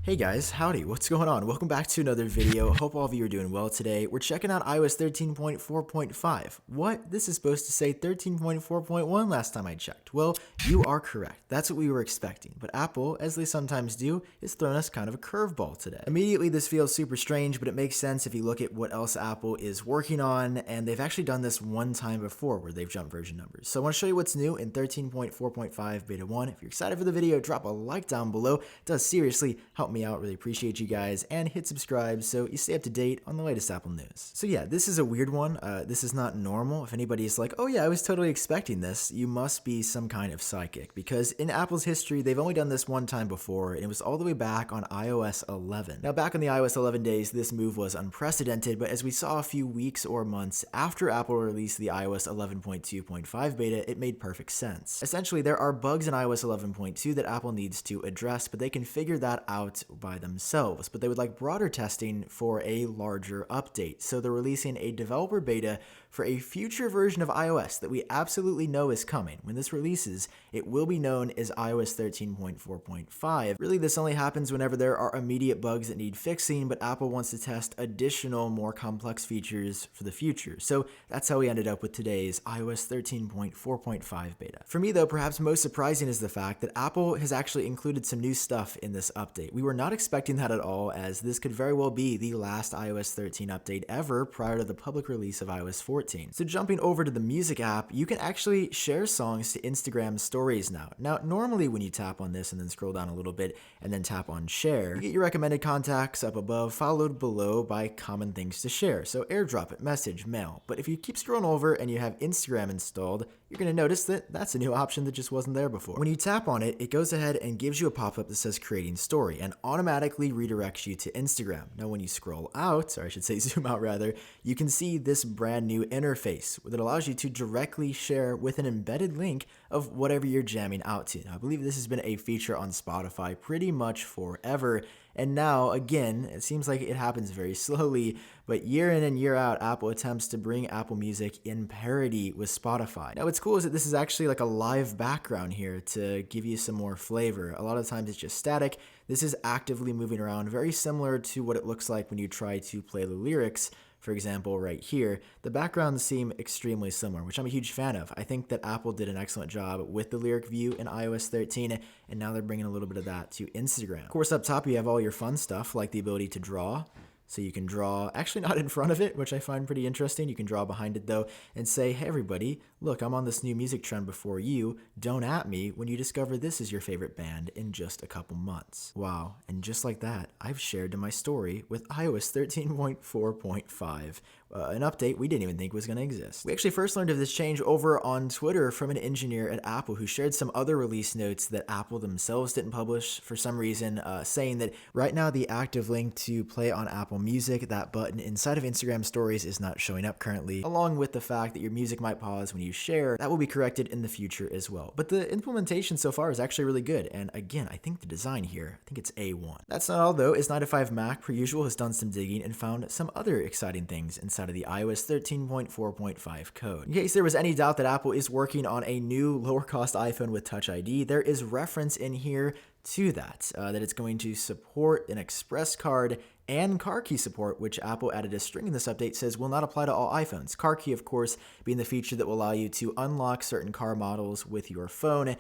Hey guys, howdy, what's going on? Welcome back to another video. Hope all of you are doing well today. We're checking out iOS 13.4.5. What? This is supposed to say 13.4.1 last time I checked. Well, you are correct. That's what we were expecting. But Apple, as they sometimes do, is throwing us kind of a curveball today. Immediately, this feels super strange, but it makes sense if you look at what else Apple is working on, and they've actually done this one time before where they've jumped version numbers. So I want to show you what's new in 13.4.5 Beta 1. If you're excited for the video, drop a like down below. It does seriously help me out, really appreciate you guys, and hit subscribe so you stay up to date on the latest Apple news. So yeah, this is a weird one. This is not normal. If anybody's like, oh yeah, I was totally expecting this, you must be some kind of psychic, because in Apple's history, they've only done this one time before, and it was all the way back on iOS 11. Now, back on the iOS 11 days, this move was unprecedented, but as we saw a few weeks or months after Apple released the iOS 11.2.5 beta, it made perfect sense. Essentially, there are bugs in iOS 11.2 that Apple needs to address, but they can figure that out by themselves, but they would like broader testing for a larger update. So they're releasing a developer beta for a future version of iOS that we absolutely know is coming. When this releases, it will be known as iOS 13.4.5. Really, this only happens whenever there are immediate bugs that need fixing, but Apple wants to test additional, more complex features for the future. So that's how we ended up with today's iOS 13.4.5 beta. For me, though, perhaps most surprising is the fact that Apple has actually included some new stuff in this update. We were not expecting that at all, as this could very well be the last iOS 13 update ever prior to the public release of iOS 14. So jumping over to the music app, you can actually share songs to Instagram stories now. Now, normally when you tap on this and then scroll down a little bit and then tap on share, you get your recommended contacts up above, followed below by common things to share. So airdrop it, message, mail. But if you keep scrolling over and you have Instagram installed, you're going to notice that that's a new option that just wasn't there before. When you tap on it, it goes ahead and gives you a pop-up that says creating story and automatically redirects you to Instagram. Now, when you scroll out, or I should say zoom out rather, you can see this brand new interface that allows you to directly share with an embedded link of whatever you're jamming out to. Now, I believe this has been a feature on Spotify pretty much forever. And now, again, it seems like it happens very slowly, but year in and year out, Apple attempts to bring Apple Music in parity with Spotify. Now, what's cool is that this is actually like a live background here to give you some more flavor. A lot of times it's just static. This is actively moving around, very similar to what it looks like when you try to play the lyrics. For example, right here, the backgrounds seem extremely similar, which I'm a huge fan of. I think that Apple did an excellent job with the lyric view in iOS 13, and now they're bringing a little bit of that to Instagram. Of course, up top, you have all your fun stuff, like the ability to draw. So you can draw, actually not in front of it, which I find pretty interesting. You can draw behind it though and say, hey everybody, look, I'm on this new music trend before you. Don't at me when you discover this is your favorite band in just a couple months. Wow, and just like that, I've shared to my story with iOS 13.4.5. An update we didn't even think was going to exist. We actually first learned of this change over on Twitter from an engineer at Apple who shared some other release notes that Apple themselves didn't publish for some reason, saying that right now the active link to play on Apple Music, that button inside of Instagram stories, is not showing up currently, along with the fact that your music might pause when you share. That will be corrected in the future as well. But the implementation so far is actually really good, and again, I think the design here, I think it's A1. That's not all though, as 9to5 Mac, per usual, has done some digging and found some other exciting things inside of the iOS 13.4.5 code. In case there was any doubt that Apple is working on a new lower cost iPhone with Touch ID, there is reference in here to that it's going to support an Express card and car key support, which Apple added a string in this update, says will not apply to all iPhones. Car key, of course, being the feature that will allow you to unlock certain car models with your phone,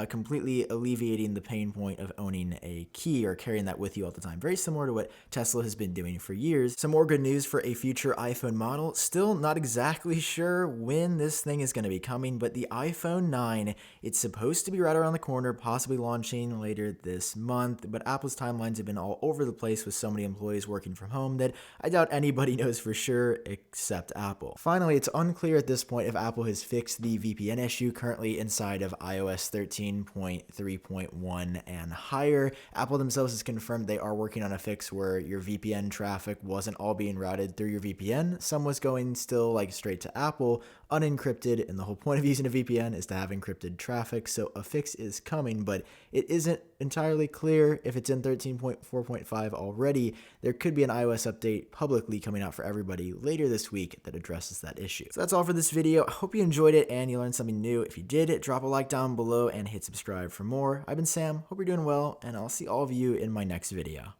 completely alleviating the pain point of owning a key or carrying that with you all the time. Very similar to what Tesla has been doing for years. Some more good news for a future iPhone model. Still not exactly sure when this thing is going to be coming, but the iPhone 9, it's supposed to be right around the corner, possibly launching later this month, but Apple's timelines have been all over the place with so many employees working from home that I doubt anybody knows for sure except Apple. Finally, it's unclear at this point if Apple has fixed the VPN issue currently inside of iOS 13.3.1 and higher. Apple themselves has confirmed they are working on a fix where your VPN traffic wasn't all being routed through your VPN. Some was going still like straight to Apple, unencrypted, and the whole point of using a VPN is to have encrypted traffic, so a fix is coming, but it isn't entirely clear if it's in 13.4.5 already. There could be an iOS update publicly coming out for everybody later this week that addresses that issue. So that's all for this video. I hope you enjoyed it and you learned something new. If you did, drop a like down below and hit subscribe for more. I've been Sam, hope you're doing well, and I'll see all of you in my next video.